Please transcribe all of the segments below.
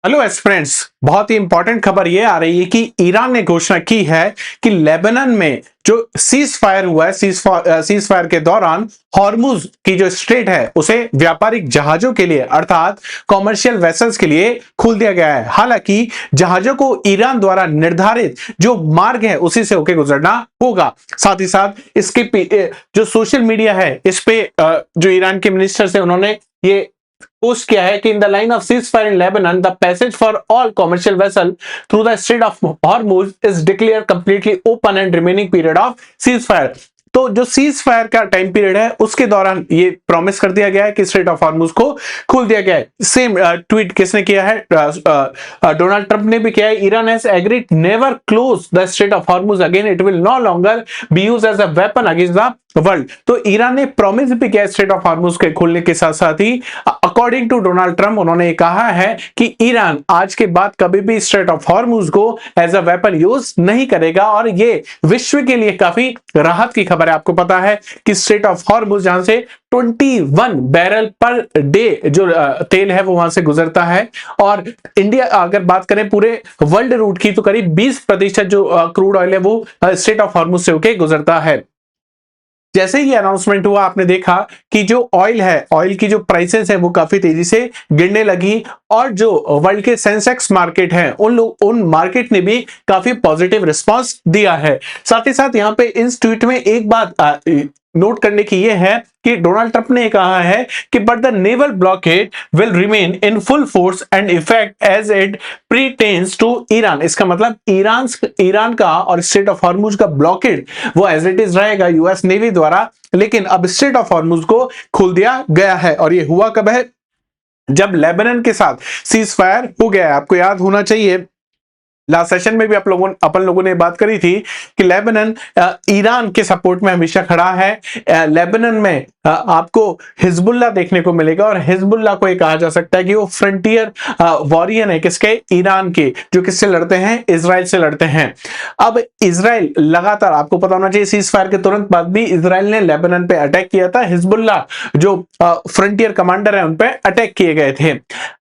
Hello friends, बहुत ही important खबर ये आ रही है कि ईरान ने घोषणा की है कि लेबनान में जो सीज फायर हुआ है, सीज फायर के दौरान हॉर्मुज की जो स्ट्रेट है उसे व्यापारिक जहाजों के लिए अर्थात कॉमर्शियल वेसल्स के लिए खोल दिया गया है। हालांकि जहाजों को ईरान द्वारा निर्धारित जो मार्ग है उसी से होकर गुजरना होगा। साथ ही साथ इसके जो सोशल मीडिया है इस पे जो ईरान के मिनिस्टर है उन्होंने ये पोस्ट किया है कि in the line of cease fire in Lebanon the passage for all commercial vessel through the strait of Hormuz is declare completely open and remaining period of cease fire. तो जो cease fire का time period है उसके दौरान ये promise कर दिया गया है कि स्ट्रेट ऑफ हॉर्मुज को खोल दिया गया है। सेम ट्वीट किसने किया है? डोनाल्ड ट्रंप ने भी किया है। Iran has agreed never close the strait of Hormuz again, it will no longer be used as a weapon against the world. तो ईरान ने प्रॉमिस भी किया स्ट्रेट ऑफ हॉर्मुज के खोलने के साथ साथ ही अकॉर्डिंग टू डोनाल्ड ट्रंप उन्होंने कहा है कि ईरान आज के बाद कभी भी स्ट्रेट ऑफ हॉर्मुज को एज अ वेपन यूज नहीं करेगा और ये विश्व के लिए काफी राहत की खबर है। आपको पता है कि स्ट्रेट ऑफ हॉर्मुज जहां से 21 बैरल पर डे जो तेल है वो वहां से गुजरता है और इंडिया अगर बात करें पूरे वर्ल्ड रूट की तो करीब 20% जो क्रूड ऑयल है वो स्ट्रेट ऑफ हॉर्मुज से होकर गुजरता है। जैसे ही अनाउंसमेंट हुआ आपने देखा कि जो ऑयल है, ऑयल की जो प्राइसेस है वो काफी तेजी से गिरने लगी और जो वर्ल्ड के सेंसेक्स मार्केट है उन मार्केट ने भी काफी पॉजिटिव रिस्पांस दिया है। साथ ही साथ यहाँ पे इस ट्वीट में एक बात नोट करने की यह है कि डोनाल्ड ट्रंप ने कहा है कि but the naval blockade will remain in full force and effect as it pertains to Iran. इसका मतलब ईरान का और स्ट्रेट ऑफ हॉर्मुज का ब्लॉकेड वो एज इट इज रहेगा यूएस नेवी द्वारा, लेकिन अब स्ट्रेट ऑफ हॉर्मुज को खोल दिया गया है। और ये हुआ कब है? जब लेबनान के साथ सीज फायर हो गया है। आपको याद होना चाहिए लास्ट सेशन में भी अपन लोगों ने बात करी थी कि लेबनान ईरान के सपोर्ट में हमेशा खड़ा है। लेबनान में आपको हिजबुल्लाह देखने को मिलेगा और हिजबुल्लाह को ये कहा जा सकता है कि वो फ्रंटियर वॉरियर है किसके? ईरान के, जो किससे लड़ते हैं? इजराइल से लड़ते हैं। अब इजराइल लगातार, आपको पता होना चाहिए सीज फायर के तुरंत बाद भी इजराइल ने लेबनान पे अटैक किया था। हिजबुल्लाह जो फ्रंटियर कमांडर है उन पे अटैक किए गए थे।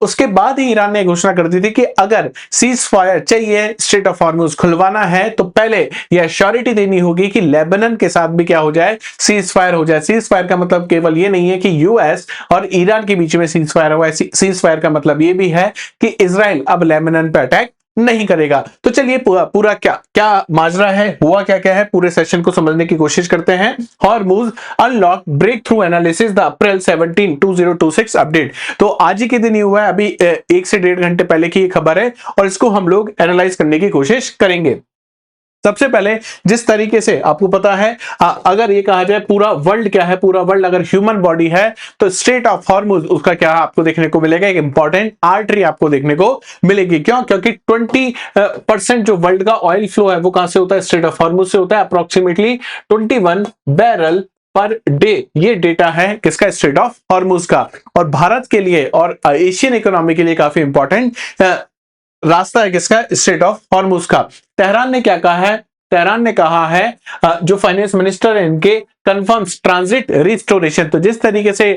उसके बाद ही ईरान ने घोषणा कर दी थी कि अगर सीज फायर चाहिए, स्ट्रेट ऑफ हॉर्मुज खुलवाना है तो पहले यह श्योरिटी देनी होगी कि लेबनान के साथ भी क्या हो जाए? सीज फायर हो जाए। सीज फायर का मतलब केवल ये नहीं है कि यूएस और ईरान के बीच में सीज फायर हुआ है। सीज फायर का मतलब ये भी है कि इजराइल अब लेबनान पे अटैक नहीं करेगा। तो चलिए पूरा क्या क्या माजरा है, हुआ क्या क्या है, पूरे सेशन को समझने की कोशिश करते हैं। Hormuz unlock breakthrough analysis the April 17 2026 update. तो आज ही के दिन ही हुआ है, अभी 1 से 1.5 घंटे पहले की खबर है और इसको हम लोग एनालाइज करने की कोशिश करेंगे। सबसे पहले जिस तरीके से आपको पता है, अगर ये कहा जाए पूरा वर्ल्ड क्या है, पूरा वर्ल्ड अगर ह्यूमन बॉडी है तो स्ट्रेट ऑफ हॉर्मुज उसका क्या आपको देखने को मिलेगा? एक इंपॉर्टेंट आर्टरी आपको देखने को मिलेगी। क्यों? क्योंकि 20% जो वर्ल्ड का ऑयल फ्लो है वो कहां से होता है? स्ट्रेट ऑफ हॉर्मुज से होता है। अप्रोक्सीमेटली 21 बैरल पर डे, ये डेटा है किसका? स्ट्रेट ऑफ हॉर्मुज का। और भारत के लिए और एशियन इकोनॉमी के लिए काफी इंपॉर्टेंट रास्ता है किसका? स्ट्रेट ऑफ हॉर्मुज का। तेहरान ने क्या कहा है? तेहरान ने कहा है जो फाइनेंस मिनिस्टर है इनके कंफर्म ट्रांजिट रिस्टोरेशन। तो जिस तरीके से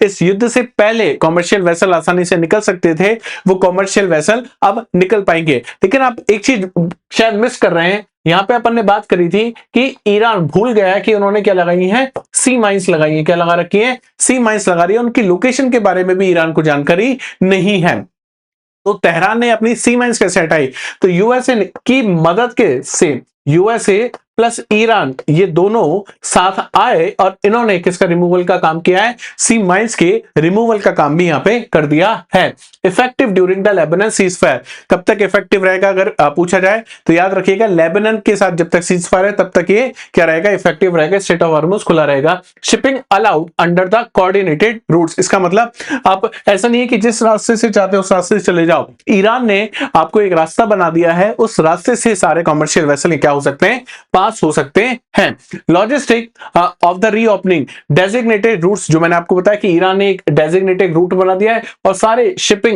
इस युद्ध से पहले कॉमर्शियल वेसल आसानी से निकल सकते थे वो कॉमर्शियल वेसल अब निकल पाएंगे। लेकिन आप एक चीज शायद मिस कर रहे हैं। यहां पे अपन ने बात करी थी कि ईरान भूल गया कि उन्होंने क्या लगाई है? सी माइंस लगाई है। क्या लगा रखी है? सी माइंस लगा रही है। उनकी लोकेशन के बारे में भी ईरान को जानकारी नहीं है। तो तेहरान ने अपनी सी माइंस कैसे हटाई? तो यूएसए की मदद के से यूएसए प्लस ईरान ये दोनों साथ आए और इन्होंने किसका रिमूवल का काम किया है? सी माइंस के रिमूवल का काम भी यहां पे कर दिया है। Effective during the Lebanon cease fire. कब तक इफेक्टिव रहेगा अगर पूछा जाए तो याद रखिएगा लेबनान के साथ जब तक सीज फायर है तब तक ये क्या रहेगा? इफेक्टिव रहेगा। स्ट्रेट ऑफ हॉर्मुज खुला रहेगा। Shipping allowed under the coordinated routes. इसका मतलब आप ऐसा नहीं है कि जिस रास्ते से चाहते हो उस रास्ते से चले जाओ। ईरान ने आपको एक रास्ता बना दिया है, उस रास्ते से सारे कॉमर्शियल वेसल क्या हो सकते हैं? पास हो सकते हैं। Logistic of the reopening designated routes, जो मैंने आपको बताया कि ईरान ने एक डेजिग्नेटेड रूट बना दिया है और सारे शिपिंग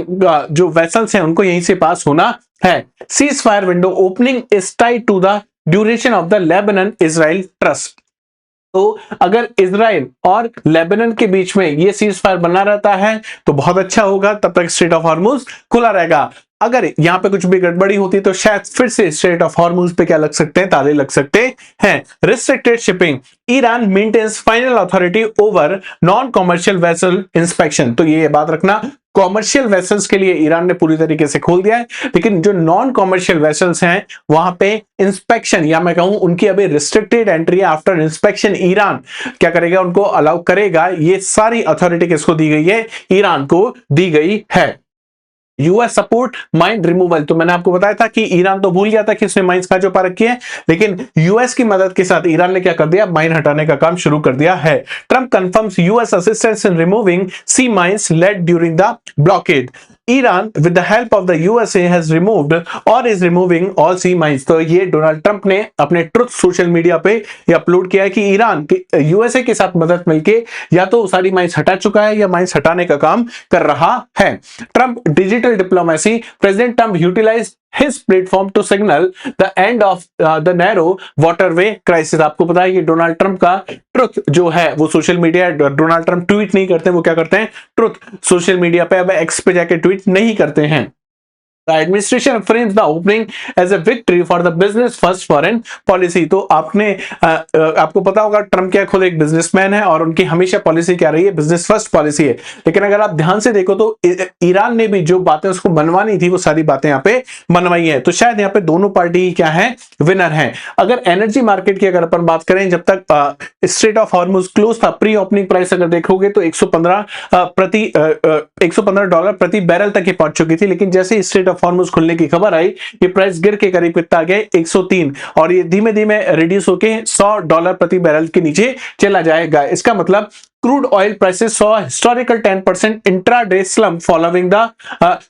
जो वेसल्स हैं उनको यहीं से पास होना है। Ceasefire window opening is tied to the duration of the Lebanon Israel trust. तो अगर इजराइल और लेबनान के बीच में ये सीज फायर बना रहता है तो बहुत अच्छा होगा, तब तक स्ट्रेट ऑफ हॉर्मुज खुला रहेगा। अगर यहां पे कुछ भी गड़बड़ी होती तो शायद फिर से स्ट्रेट ऑफ हॉर्मुज पे क्या लग सकते हैं, ताले लग सकते हैं। Restricted shipping, Iran maintains final authority over non commercial vessel inspection. तो ये बात रखना, कॉमर्शियल वेसल्स के लिए ईरान ने पूरी तरीके से खोल दिया है, लेकिन जो नॉन कॉमर्शियल वेसल्स हैं वहां पे इंस्पेक्शन, या मैं कहूं उनकी अभी restricted entry after inspection Iran क्या करेगा, उनको अलाउ करेगा। ये सारी अथॉरिटी किसको दी गई है, ईरान को दी गई है। यूएस सपोर्ट माइन रिमूवल, तो मैंने आपको बताया था कि ईरान तो भूल गया था कि उसने माइंस कहां छुपा रखी है, लेकिन यूएस की मदद के साथ ईरान ने क्या कर दिया, माइन हटाने का काम शुरू कर दिया है। Trump confirms US assistance in removing sea mines laid during the blockade. Iran with the help of the USA has removed और is removing all sea mines. तो ये डोनाल्ड ट्रंप ने अपने ट्रुथ सोशल मीडिया पे ये upload किया है कि ईरान के यूएसए के साथ मदद मिलके या तो सारी माइंस हटा चुका है या माइंस हटाने का काम कर रहा है। Trump digital diplomacy, president Trump utilise his platform to signal the end of the narrow waterway crisis। आपको पता है कि डोनाल्ड ट्रंप का ट्रुथ जो है वो social media, Donald Trump tweet नहीं करते, वो क्या करते हैं, ट्रुथ सोशल मीडिया पे, अब एक्स पे जाके ट्वीट नहीं करते हैं। The administration frames the opening as a victory for the business first foreign policy। तो आपको पता होगा ट्रंप क्या खुद एक बिजनेसमैन है और उनकी हमेशा पॉलिसी क्या रही है, बिजनेस फर्स्ट पॉलिसी है। लेकिन अगर आप ध्यान से देखो तो ईरान ने भी जो बातें उसको मनवानी थी वो सारी बातें यहाँ पे मनवाई है। तो शायद यहाँ पे दोनों पार्टी क्या है, विनर है। अगर एनर्जी मार्केट की अगर अपन बात करें, जब तक स्ट्रेट ऑफ हॉर्मुज क्लोज था, प्री ओपनिंग प्राइस अगर देखोगे तो $115 प्रति बैरल तक ही पहुंच चुकी थी, लेकिन जैसे स्ट्रेट ऑफ हॉर्मुज खुलने की खबर आई, ये प्राइस गिर के करीब कितना आ गया, 103, और ये धीमे धीमे रिड्यूस होके $100 प्रति बैरल के नीचे चला जाएगा। इसका मतलब crude oil prices saw historical 10% intraday slump following the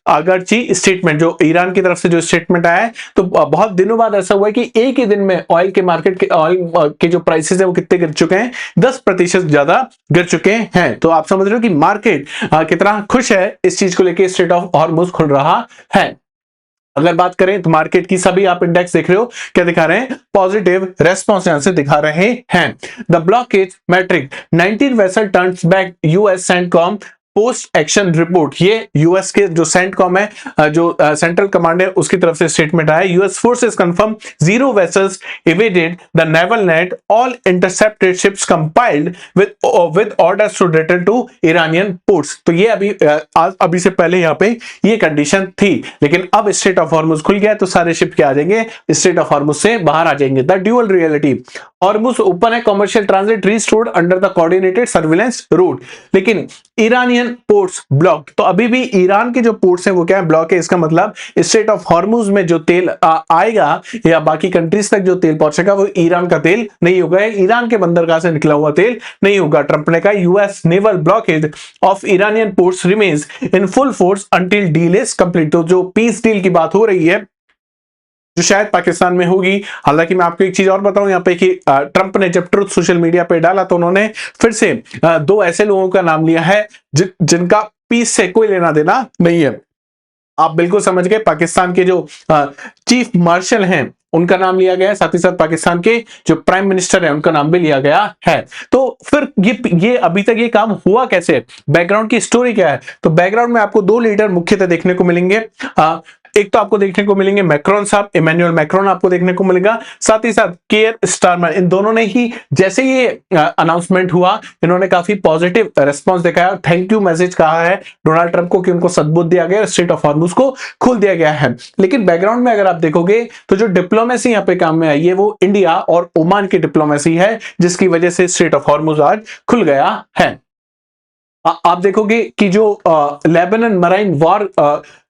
Araghchi statement. जो ईरान की तरफ से जो स्टेटमेंट आया है, तो बहुत दिनों बाद ऐसा हुआ है कि एक ही दिन में ऑयल के मार्केट के ऑयल के जो प्राइसेस है वो कितने गिर चुके हैं, 10% ज्यादा गिर चुके हैं। तो आप समझ रहे हो कि मार्केट कितना खुश है इस चीज को लेकर, स्ट्रेट ऑफ हॉर्मुज खुल रहा है। अगर बात करें तो मार्केट की सभी आप इंडेक्स देख रहे हो क्या दिखा रहे हैं, पॉजिटिव रेस्पॉन्स यहां से दिखा रहे हैं। The blockage metric 19 vessel turns back US CENTCOM post action report. ये यूएस के जो सेंटकॉम है, जो सेंट्रल कमांड है, उसकी तरफ से स्टेटमेंट आया। US forces confirm 0 vessels evaded the naval net, all intercepted ships compiled with orders to return to Iranian ports. तो ये अभी से पहले यहाँ पे ये कंडीशन थी, लेकिन अब स्ट्रेट ऑफ हॉर्मुज खुल गया तो सारे शिप क्या आ जाएंगे, स्ट्रेट ऑफ हॉर्मुज से बाहर आ जाएंगे। The dual reality, Hormuz open है, commercial transit restored under the coordinated surveillance route, लेकिन ईरानियन पोर्ट्स ब्लॉक। तो अभी भी ईरान के जो पोर्ट्स हैं वो क्या है, ब्लॉक है। इसका मतलब स्ट्रेट ऑफ हॉर्मुज में जो तेल आएगा या बाकी कंट्रीज तक जो तेल पहुंचेगा वो ईरान का तेल नहीं होगा, ईरान के बंदरगाह से निकला हुआ तेल नहीं होगा। ट्रंप ने कहा US naval blockage of Iranian ports remains in full force until deal is complete. तो जो पीस डील की बात हो रही है जो शायद पाकिस्तान में होगी। हालांकि मैं आपको एक चीज और बताऊं यहाँ पे कि ट्रंप ने जब ट्रुथ सोशल मीडिया पे डाला तो उन्होंने फिर से 2 ऐसे लोगों का नाम लिया है जिनका पीस से कोई लेना देना नहीं है। आप बिल्कुल समझ गए, पाकिस्तान के जो चीफ मार्शल हैं उनका नाम लिया गया है, साथ ही साथ पाकिस्तान के जो प्राइम मिनिस्टर है उनका नाम भी लिया गया है। तो फिर ये अभी तक ये काम हुआ कैसे, बैकग्राउंड की स्टोरी क्या है? तो बैकग्राउंड में आपको 2 लीडर मुख्यतः देखने को मिलेंगे। एक तो आपको देखने को मिलेंगे मैक्रोन साहब, इमैनुअल मैक्रोन आपको देखने को मिलेगा, साथ ही साथ केयर स्टारमर। इन दोनों ने ही जैसे ये अनाउंसमेंट हुआ इन्होंने काफी पॉजिटिव रेस्पॉन्स दिखाया, थैंक यू मैसेज कहा है डोनाल्ड ट्रंप को कि उनको सद्बुद्ध दिया गया, स्ट्रेट ऑफ हॉर्मुज को खोल दिया गया है। लेकिन बैकग्राउंड में अगर आप देखोगे तो जो डिप्लोमेसी यहाँ पे काम में आई है वो इंडिया और ओमान की डिप्लोमेसी है, जिसकी वजह से स्ट्रेट ऑफ हॉर्मुज आज खुल गया है। आप देखोगे कि जो लेबनान मराइन वॉर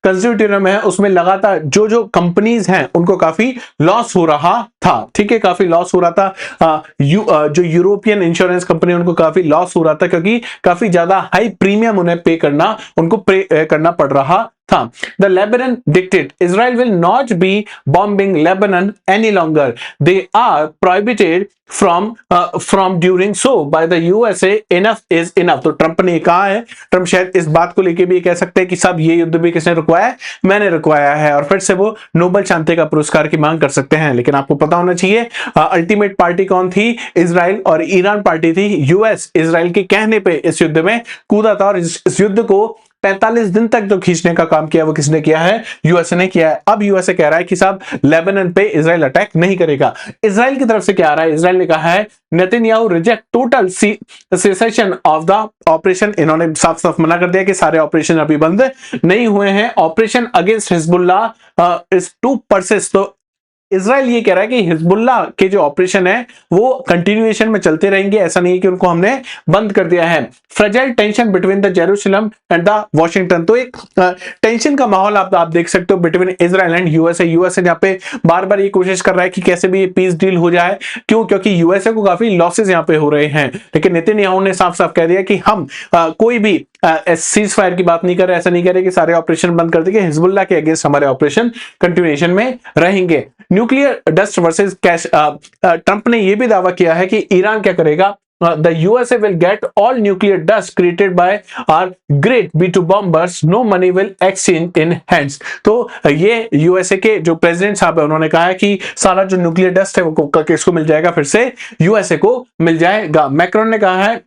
कंसोर्टियम है उसमें लगातार जो कंपनीज हैं उनको काफी लॉस हो रहा था, ठीक है, काफी लॉस हो रहा था। जो यूरोपियन इंश्योरेंस कंपनी उनको काफी लॉस हो रहा था क्योंकि काफी ज्यादा हाई प्रीमियम उन्हें पे करना पड़ रहा था। The Lebanon dictate Israel will not be bombing Lebanon any longer, they are prohibited from during so by the USA, enough is enough. तो ट्रंप ने कहा है, ट्रंप शायद इस बात को लेकर भी कह सकते हैं कि सब ये युद्ध भी किसने रुकवाया, मैंने रुकवाया है, और फिर से वो नोबेल शांति का पुरस्कार की मांग कर सकते हैं। लेकिन आपको पता होना चाहिए अल्टीमेट पार्टी कौन थी, इजराइल और ईरान पार्टी थी। यूएस इजराइल के कहने पे इस युद्ध में कूदा था, और इस युद्ध को 45 दिन तक जो खींचने का काम किया वो किसने किया है, यूएसए ने किया है। अब यूएसए कह रहा है कि साहब लेबनान पे इजराइल अटैक नहीं करेगा। इजराइल की तरफ से क्या आ रहा है, इजराइल ने कहा है Netanyahu reject total cessation of the operation. इन्होंने साफ साफ मना कर दिया कि सारे ऑपरेशन अभी बंद नहीं हुए हैं। Operation against Hezbollah is to persist. तो इजराइल ये कह रहा है कि हिजबुल्लाह के जो ऑपरेशन है वो कंटिन्यूएशन में चलते रहेंगे, ऐसा नहीं है कि उनको हमने बंद कर दिया है। Fragile tension between the Jerusalem and the Washington. तो एक टेंशन का माहौल आप देख सकते हो between Israel and USA. USA यहाँ पे बार बार ये कोशिश कर रहा है कि कैसे भी ये पीस डील हो जाए। क्यों? क्योंकि यूएसए को काफी लॉसेस यहाँ पे हो रहे हैं। लेकिन नेतन्याहू ने साफ साफ कह दिया कि हम कोई भी सीज फायर की बात नहीं कर रहे, ऐसा नहीं कह रहे कि सारे ऑपरेशन बंद कर देंगे, हिजबुल्लाह के अगेंस्ट हमारे ऑपरेशन कंटिन्यूएशन में रहेंगे। Nuclear dust versus cash. Trump ने यह भी दावा किया है कि ईरान क्या करेगा, the USA will get all nuclear dust created by our great B2 bombers, no money will exchange in hands। तो ये यूएसए के जो प्रेसिडेंट साहब है उन्होंने कहा है कि सारा जो न्यूक्लियर डस्ट है वो किसको मिल जाएगा, फिर से यूएसए को मिल जाएगा। मैक्रोन ने कहा है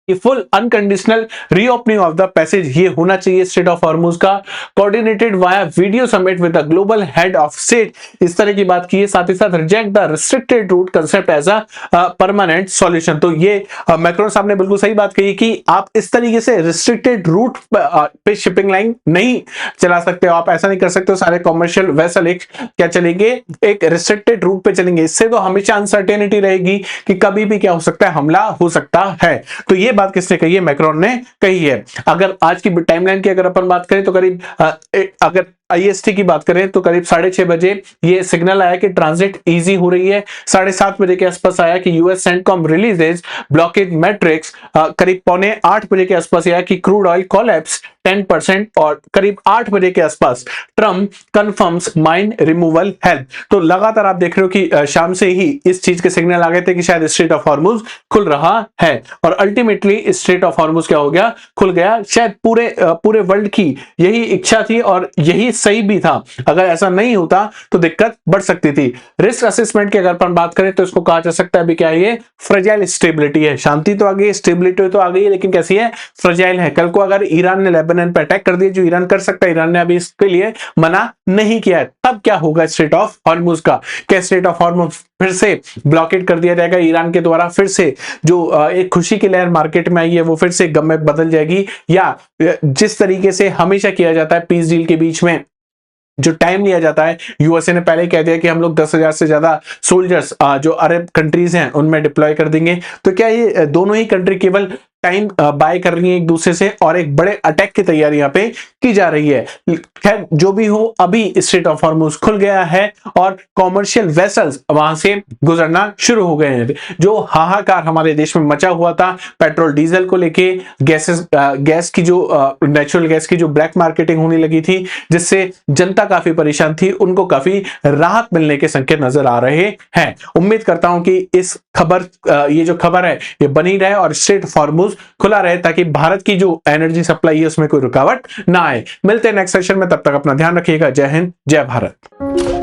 कि full unconditional reopening of the passage ये होना चाहिए स्ट्रेट ऑफ हॉर्मुज का, coordinated via video summit with the global head of state, इस तरह की बात की है। साथ ही साथ reject the restricted route concept as a permanent solution. तो ये मैक्रोन साहब ने बिल्कुल सही बात कही कि आप इस तरीके से रिस्ट्रिक्टेड रूट पे शिपिंग लाइन नहीं चला सकते हो, आप ऐसा नहीं कर सकते हो। सारे कॉमर्शियल वेसल एक क्या चलेंगे, एक रिस्ट्रिक्टेड रूट पे चलेंगे। इससे तो हमेशा अनसर्टेनिटी रहेगी कि कभी भी क्या हो सकता है, हमला हो सकता है। तो ये बात किसने कही है, मैक्रोन ने कही है। अगर आज की टाइमलाइन की अगर अपन बात करें तो करीब अगर IST की बात करें तो करीब 6:30 बजे ये सिग्नल आया कि ट्रांजिट इजी हो रही है। 7:30 बजे के आसपास आया कि US CENTCOM releases blockage matrix. करीब 7:45 बजे के आसपास आया कि क्रूड ऑयल कोलैप्स 10%। और करीब 8 बजे के आसपास Trump confirms mine removal help. तो लगातार आप देख रहे हो कि शाम से ही इस चीज के सिग्नल आ गए थे कि शायद स्ट्रेट ऑफ हॉर्मुज खुल रहा है, और अल्टीमेटली स्ट्रेट ऑफ हॉर्मुज क्या हो गया, खुल गया। शायद पूरे वर्ल्ड की यही इच्छा थी और यही सही भी था। अगर ऐसा नहीं होता तो दिक्कत बढ़ सकती थी। रिस्क असेसमेंट की अगर अपन बात करें तो इसको कहा जा सकता है अभी क्या है, ये फ्रेजाइल स्टेबिलिटी है। शांति तो आ गई, स्टेबिलिटी तो आ गई है, लेकिन कैसी है, फ्रेजाइल है। कल को अगर ईरान ने लेबनान पे अटैक कर दिया, जो ईरान कर सकता है, ईरान ने अभी इसके लिए मना नहीं किया है, तब क्या होगा स्ट्रेट ऑफ हॉर्मुज का? क्या स्ट्रेट ऑफ हॉर्मुज फिर से ब्लॉकेट कर दिया जाएगा ईरान के द्वारा? फिर से जो एक खुशी की लहर मार्केट में आई है वो फिर से गम में बदल जाएगी? या जिस तरीके से हमेशा किया जाता है पीस डील के बीच में जो टाइम लिया जाता है, यूएसए ने पहले कह दिया कि हम लोग 10,000 से ज्यादा सोल्जर्स जो अरब कंट्रीज हैं उनमें डिप्लॉय कर देंगे, तो क्या ये दोनों ही कंट्री केवल टाइम बाय कर रही है एक दूसरे से और एक बड़े अटैक की तैयारी यहाँ पे की जा रही है? खैर जो भी हो, अभी स्ट्रेट ऑफ हॉर्मुज खुल गया है और कॉमर्शियल वेसल्स वहां से गुजरना शुरू हो गए हैं। जो हाहाकार हमारे देश में मचा हुआ था पेट्रोल डीजल को लेके, गैस की जो नेचुरल गैस की जो ब्लैक मार्केटिंग होने लगी थी, जिससे जनता काफी परेशान थी, उनको काफी राहत मिलने के संकेत नजर आ रहे हैं। उम्मीद करता हूं कि इस खबर ये जो खबर है ये बनी रहे और स्ट्रेट ऑफ हॉर्मुज खुला रहे, ताकि भारत की जो एनर्जी सप्लाई है उसमें कोई रुकावट ना आए। मिलते हैं नेक्स्ट सेशन में, तब तक अपना ध्यान रखिएगा। जय हिंद, जय भारत।